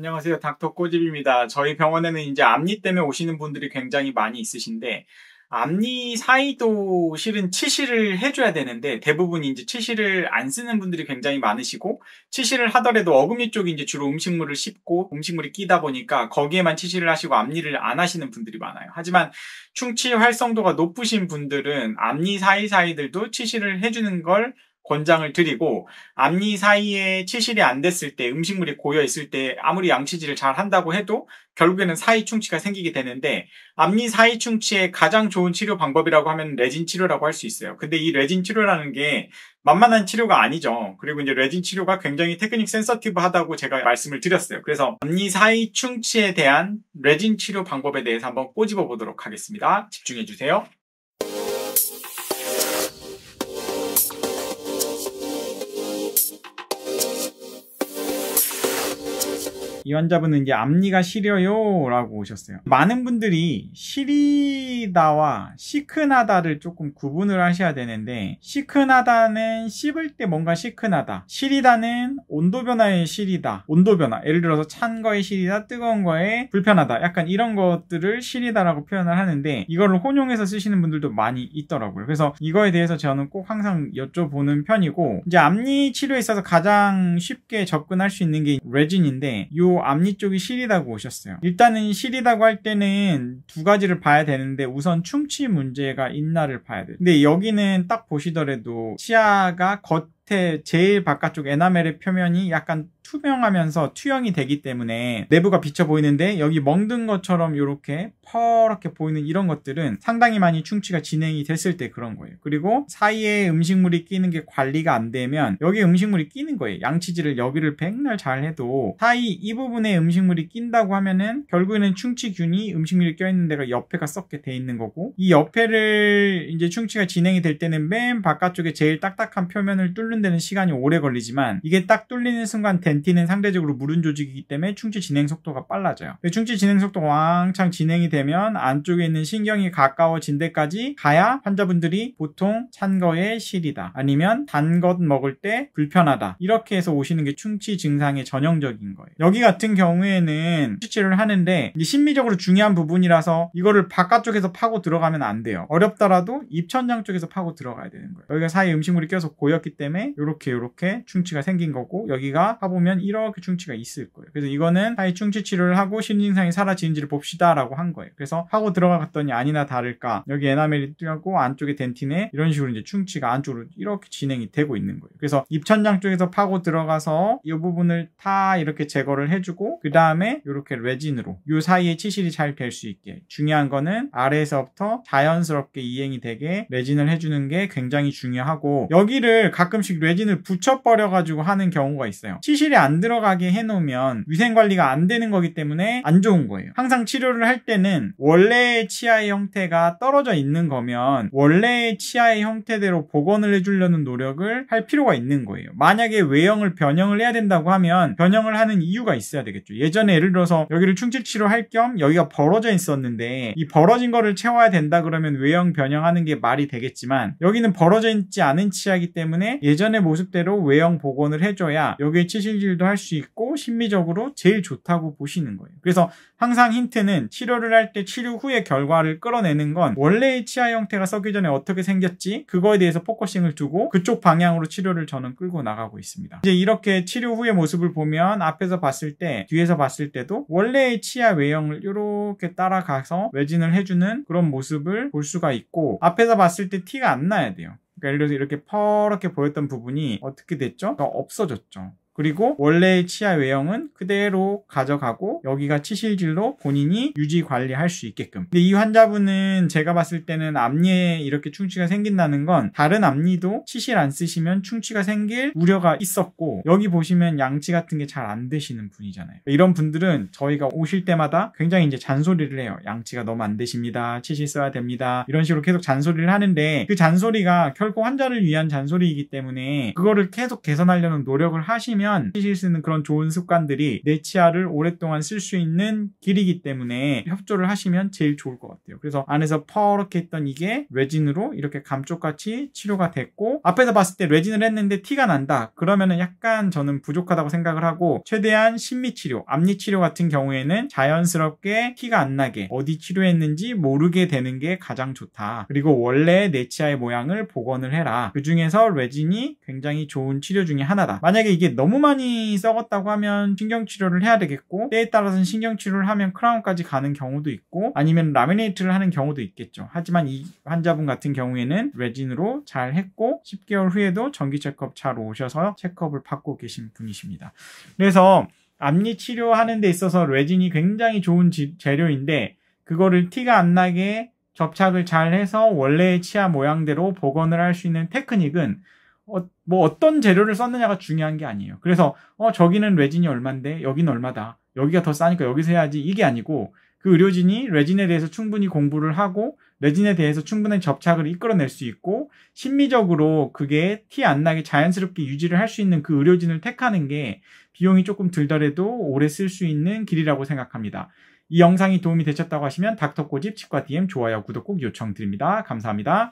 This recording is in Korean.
안녕하세요. 닥터 꼬집입니다. 저희 병원에는 이제 앞니 때문에 오시는 분들이 굉장히 많이 있으신데, 앞니 사이도 실은 치실을 해줘야 되는데, 대부분 이제 치실을 안 쓰는 분들이 굉장히 많으시고, 치실을 하더라도 어금니 쪽이 이제 주로 음식물을 씹고 음식물이 끼다 보니까 거기에만 치실을 하시고 앞니를 안 하시는 분들이 많아요. 하지만 충치 활성도가 높으신 분들은 앞니 사이사이들도 치실을 해주는 걸 권장을 드리고, 앞니 사이에 치실이 안 됐을 때, 음식물이 고여 있을 때 아무리 양치질을 잘 한다고 해도 결국에는 사이 충치가 생기게 되는데, 앞니 사이 충치의 가장 좋은 치료 방법이라고 하면 레진 치료라고 할 수 있어요. 근데 이 레진 치료라는 게 만만한 치료가 아니죠. 그리고 이제 레진 치료가 굉장히 테크닉 센서티브하다고 제가 말씀을 드렸어요. 그래서 앞니 사이 충치에 대한 레진 치료 방법에 대해서 한번 꼬집어 보도록 하겠습니다. 집중해 주세요. 이 환자분은 이제 앞니가 시려요 라고 오셨어요. 많은 분들이 시리다와 시큰하다를 조금 구분을 하셔야 되는데, 시큰하다는 씹을 때 뭔가 시큰하다, 시리다는 온도 변화의 시리다, 온도 변화, 예를 들어서 찬 거에 시리다, 뜨거운 거에 불편하다, 약간 이런 것들을 시리다라고 표현을 하는데, 이거를 혼용해서 쓰시는 분들도 많이 있더라고요. 그래서 이거에 대해서 저는 꼭 항상 여쭤보는 편이고, 이제 앞니 치료에 있어서 가장 쉽게 접근할 수 있는 게 레진인데, 요 앞니 쪽이 시리다고 오셨어요. 일단은 시리다고 할 때는 두 가지를 봐야 되는데, 우선 충치 문제가 있나를 봐야 돼요. 근데 여기는 딱 보시더라도 치아가 겉에 제일 바깥쪽 에나멜의 표면이 약간 투명하면서 투영이 되기 때문에 내부가 비쳐 보이는데, 여기 멍든 것처럼 이렇게 퍼렇게 보이는 이런 것들은 상당히 많이 충치가 진행이 됐을 때 그런 거예요. 그리고 사이에 음식물이 끼는 게 관리가 안 되면 여기 음식물이 끼는 거예요. 양치질을 여기를 백날 잘 해도 사이 이 부분에 음식물이 낀다고 하면은 결국에는 충치균이 음식물이 껴있는 데가 옆에가 썩게 돼 있는 거고, 이 옆에를 이제 충치가 진행이 될 때는 맨 바깥쪽에 제일 딱딱한 표면을 뚫는 데는 시간이 오래 걸리지만, 이게 딱 뚫리는 순간 덴티는 상대적으로 무른 조직이기 때문에 충치 진행 속도가 빨라져요. 충치 진행 속도가 왕창 진행이 되면 안쪽에 있는 신경이 가까워진 데까지 가야 환자분들이 보통 찬 거에 시리다, 아니면 단 것 먹을 때 불편하다, 이렇게 해서 오시는 게 충치 증상의 전형적인 거예요. 여기 같은 경우에는 치료를 하는데 심미적으로 중요한 부분이라서 이거를 바깥쪽에서 파고 들어가면 안 돼요. 어렵더라도 입천장 쪽에서 파고 들어가야 되는 거예요. 여기가 사이에 음식물이 껴서 고였기 때문에 이렇게 충치가 생긴 거고, 여기가 파보면 이렇게 충치가 있을 거예요. 그래서 이거는 사이 충치 치료를 하고 신진상이 사라지는지를 봅시다 라고 한 거예요. 그래서 파고 들어갔더니 아니나 다를까 여기 에나멜이 뜨고 안쪽에 덴티네 이런 식으로 이제 충치가 안쪽으로 이렇게 진행이 되고 있는 거예요. 그래서 입천장 쪽에서 파고 들어가서 이 부분을 다 이렇게 제거를 해주고, 그 다음에 이렇게 레진으로 이 사이에 치실이 잘 될 수 있게, 중요한 거는 아래에서부터 자연스럽게 이행이 되게 레진을 해주는 게 굉장히 중요하고, 여기를 가끔씩 레진을 붙여버려가지고 하는 경우가 있어요. 치실이 안 들어가게 해놓으면 위생관리가 안 되는 거기 때문에 안 좋은 거예요. 항상 치료를 할 때는 원래의 치아의 형태가 떨어져 있는 거면 원래의 치아의 형태대로 복원을 해주려는 노력을 할 필요가 있는 거예요. 만약에 외형을 변형을 해야 된다고 하면 변형을 하는 이유가 있어야 되겠죠. 예전에 예를 들어서 여기를 충치 치료할 겸 여기가 벌어져 있었는데 이 벌어진 거를 채워야 된다 그러면 외형 변형하는 게 말이 되겠지만, 여기는 벌어져 있지 않은 치아이기 때문에 예전의 모습대로 외형 복원을 해줘야 여기에 치실질도 할 수 있고 심미적으로 제일 좋다고 보시는 거예요. 그래서 항상 힌트는 치료를 할 때 치료 후의 결과를 끌어내는 건 원래의 치아 형태가 썩기 전에 어떻게 생겼지, 그거에 대해서 포커싱을 두고 그쪽 방향으로 치료를 저는 끌고 나가고 있습니다. 이제 이렇게 치료 후의 모습을 보면 앞에서 봤을 때 뒤에서 봤을 때도 원래의 치아 외형을 이렇게 따라가서 레진을 해주는 그런 모습을 볼 수가 있고, 앞에서 봤을 때 티가 안 나야 돼요. 그러니까 예를 들어서 이렇게 퍼렇게 보였던 부분이 어떻게 됐죠? 그러니까 없어졌죠. 그리고 원래의 치아 외형은 그대로 가져가고 여기가 치실질로 본인이 유지 관리할 수 있게끔. 근데 이 환자분은 제가 봤을 때는 앞니에 이렇게 충치가 생긴다는 건 다른 앞니도 치실 안 쓰시면 충치가 생길 우려가 있었고, 여기 보시면 양치 같은 게 잘 안 되시는 분이잖아요. 이런 분들은 저희가 오실 때마다 굉장히 이제 잔소리를 해요. 양치가 너무 안 되십니다, 치실 써야 됩니다, 이런 식으로 계속 잔소리를 하는데, 그 잔소리가 결코 환자를 위한 잔소리이기 때문에 그거를 계속 개선하려는 노력을 하시면 하면 치실 수 있는 그런 좋은 습관들이 내 치아를 오랫동안 쓸 수 있는 길이기 때문에 협조를 하시면 제일 좋을 것 같아요. 그래서 안에서 퍼렇게 했던 이게 레진으로 이렇게 감쪽같이 치료가 됐고, 앞에서 봤을 때 레진을 했는데 티가 난다 그러면은 약간 저는 부족하다고 생각을 하고, 최대한 심미치료, 앞니치료 같은 경우에는 자연스럽게 티가 안 나게 어디 치료했는지 모르게 되는 게 가장 좋다. 그리고 원래 내 치아의 모양을 복원을 해라. 그 중에서 레진이 굉장히 좋은 치료 중에 하나다. 만약에 이게 너무 많이 썩었다고 하면 신경치료를 해야 되겠고, 때에 따라서는 신경치료를 하면 크라운까지 가는 경우도 있고, 아니면 라미네이트를 하는 경우도 있겠죠. 하지만 이 환자분 같은 경우에는 레진으로 잘 했고 10개월 후에도 정기 체크업 잘 오셔서 체크업을 받고 계신 분이십니다. 그래서 앞니 치료하는 데 있어서 레진이 굉장히 좋은 재료인데, 그거를 티가 안 나게 접착을 잘 해서 원래의 치아 모양대로 복원을 할 수 있는 테크닉은 어떤 재료를 썼느냐가 중요한 게 아니에요. 그래서 저기는 레진이 얼만데 여기는 얼마다, 여기가 더 싸니까 여기서 해야지, 이게 아니고, 그 의료진이 레진에 대해서 충분히 공부를 하고 레진에 대해서 충분한 접착을 이끌어낼 수 있고, 심미적으로 그게 티 안 나게 자연스럽게 유지를 할 수 있는 그 의료진을 택하는 게 비용이 조금 들더라도 오래 쓸 수 있는 길이라고 생각합니다. 이 영상이 도움이 되셨다고 하시면 닥터꼬집 치과 DM 좋아요, 구독 꼭 요청드립니다. 감사합니다.